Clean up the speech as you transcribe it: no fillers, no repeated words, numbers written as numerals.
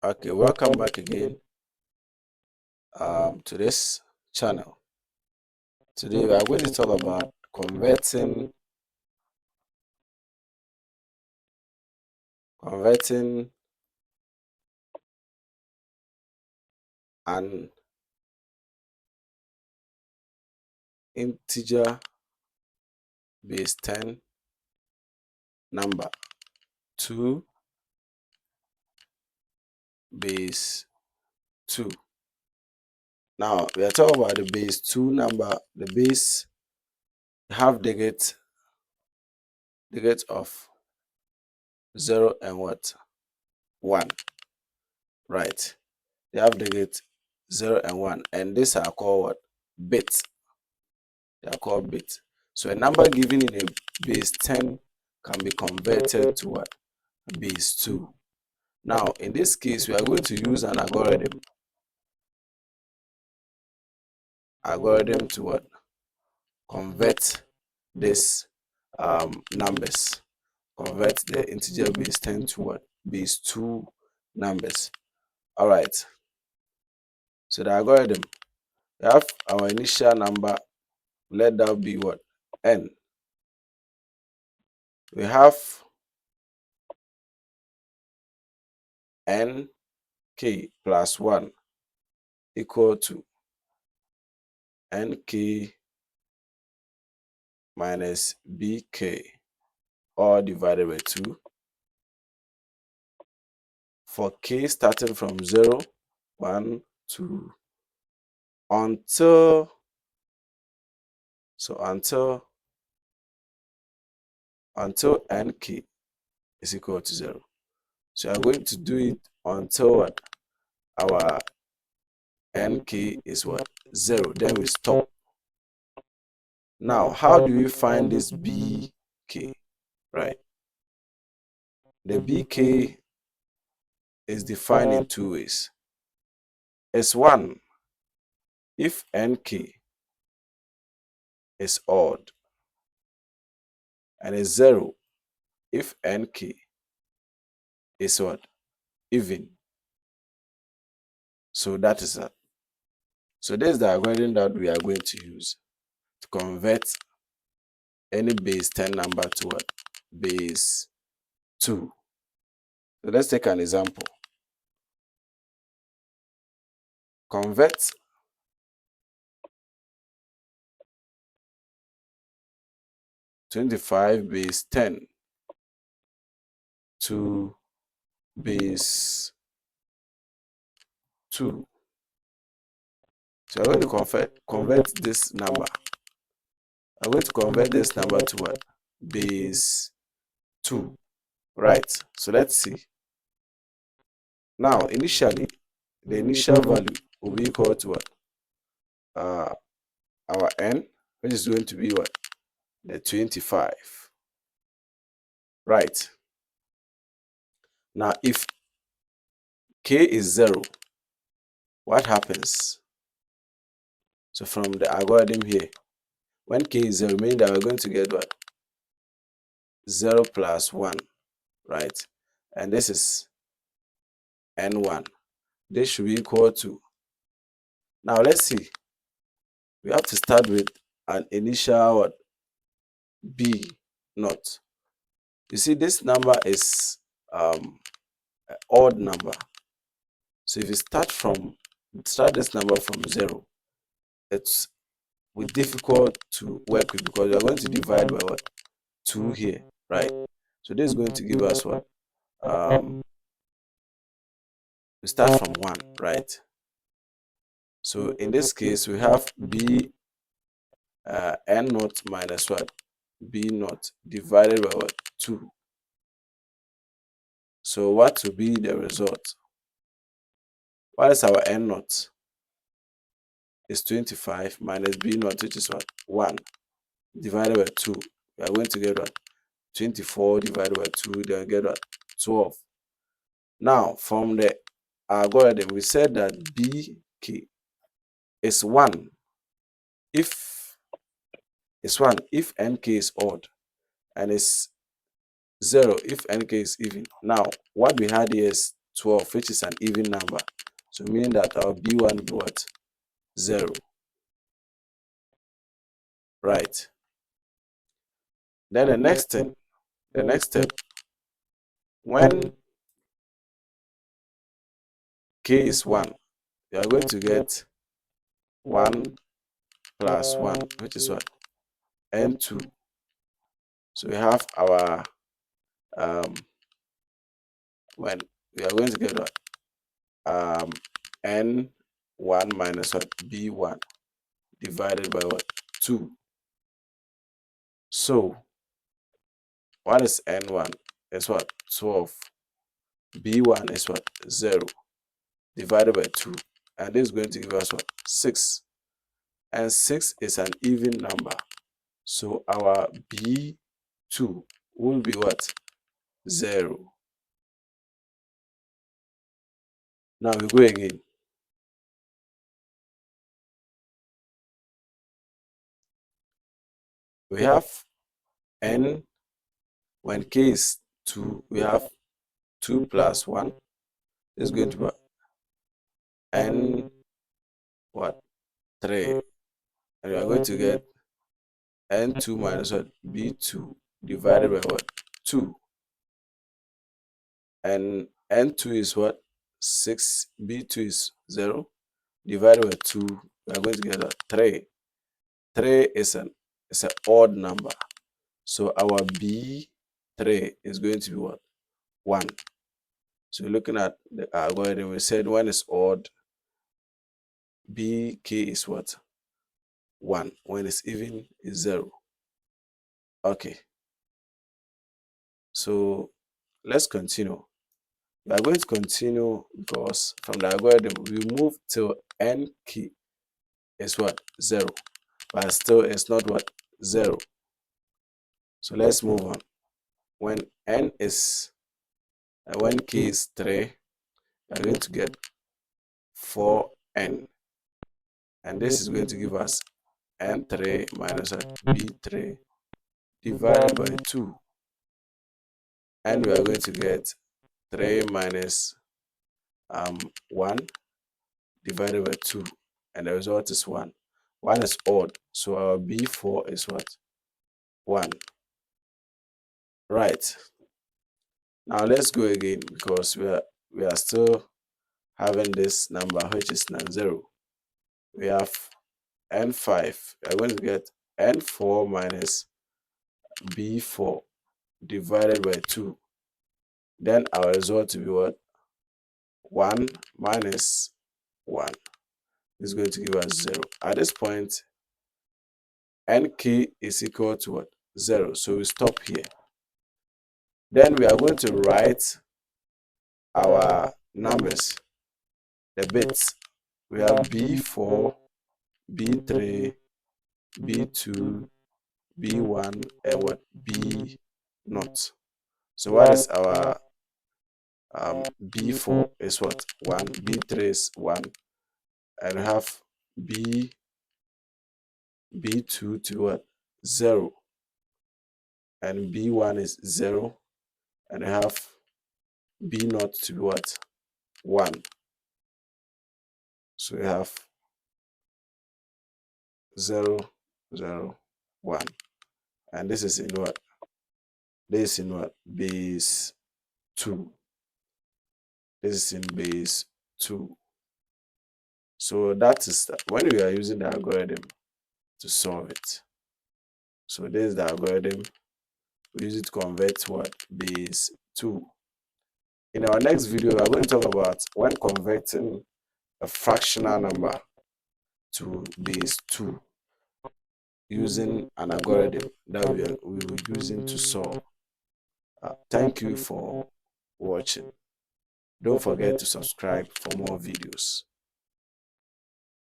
Okay, welcome back again to this channel. Today we are going to talk about converting an integer base 10 number to base 2. Now we are talking about the base 2 number. The base have digits of 0 and what? 1. Right. They have digits 0 and 1, and these are called what? Bits. They are called bits. So a number given in a base 10 can be converted to what? Base 2. Now, in this case, we are going to use an algorithm. Algorithm to what? Convert this numbers. Convert the integer base 10 to what? Base 2 numbers. All right. So the algorithm, we have our initial number. Let that be what? N. We have nk plus 1 equal to nk minus bk, all divided by 2, for k starting from 0, 1, 2, until nk is equal to 0. So I'm going to do it until what? Our nk is what? 0. Then we stop. Now, how do we find this bk? Right. The bk is defined in 2 ways. It's 1 if nk is odd, and it's 0 if nk is what? Even. So that is that. So this is the algorithm that we are going to use to convert any base 10 number to what? Base 2. So let's take an example. Convert 25 base 10 to base 2. So I'm going to convert this number. I'm going to convert this number to what? Base 2. Right. So let's see. Now, initially, the initial value will be equal to what? Our n, which is going to be what? The 25. Right. Now, if k is 0, what happens? So from the algorithm here, when k is 0, meaning that we're going to get what? 0 plus 1, right? And this is n1. This should be equal to, now let's see. We have to start with an initial what? B naught. You see, this number is an odd number. So if you start this number from 0, it's difficult to work with because you're going to divide by what? 2 here, right? So this is going to give us what? We start from 1, right? So in this case, we have b n naught minus what? B naught divided by what? 2. So what will be the result? What is our n naught? Is 25 minus b naught, which is what? 1 divided by 2. We are going to get what? 24 divided by 2, then we get what? 12. Now, from the algorithm, we said that bk is 1 if nk is odd, and it's 0 if nk is even. Now, what we had here is 12, which is an even number. So meaning that our B1 will be what? 0. Right. Then the next step, when K is 1, you are going to get 1 plus 1, which is what? N2. So we have our, when we are going to get what? N1 minus what? B1 divided by what? 2. So what is N1? Is what? 12. B1 is what? 0 divided by 2. And this is going to give us what? 6. And 6 is an even number. So our B2 will be what? 0. Now we go again. We have N, when K is 2, we have 2 plus 1 is going to be N what? 3. And we are going to get N2 minus what? B2 divided by what? 2. And N2 is what? 6. B2 is 0 divided by 2. We are going to get 3. 3 is an odd number. So our B3 is going to be what? 1. So looking at the algorithm, we said when it's odd, BK is what? 1. When it's even, is 0. Okay. So let's continue. We are going to continue because from the algorithm, we move till N key is what? 0. But still it's not what? 0. So let's move on. When N is, when K is 3, we're going to get 4N. And this is going to give us N3 minus B3 divided by 2. And we are going to get 3 minus 1 divided by 2. And the result is 1. 1 is odd. So our B4 is what? 1. Right. Now let's go again because we are still having this number which is non-zero. We have N5. We are going to get N4 minus B4 divided by 2. Then our result will be what? 1 minus 1 is going to give us 0. At this point, Nk is equal to what? 0. So we stop here. Then we are going to write our numbers, the bits. We have B4, B3, B2, B1, and what? B0. So what is our B4 is what? 1, B3 is 1, and we have B2 to what? 0, and B1 is 0, and we have B0 to be what? 1. So we have 0, 0, 1. And this is in what? This is in what? Base 2. This is in base 2. So that is when we are using the algorithm to solve it. So this is the algorithm. We use it to convert what? Base 2. In our next video, we are going to talk about when converting a fractional number to base 2 using an algorithm that we will be using to solve. Thank you for watching. Don't forget to subscribe for more videos.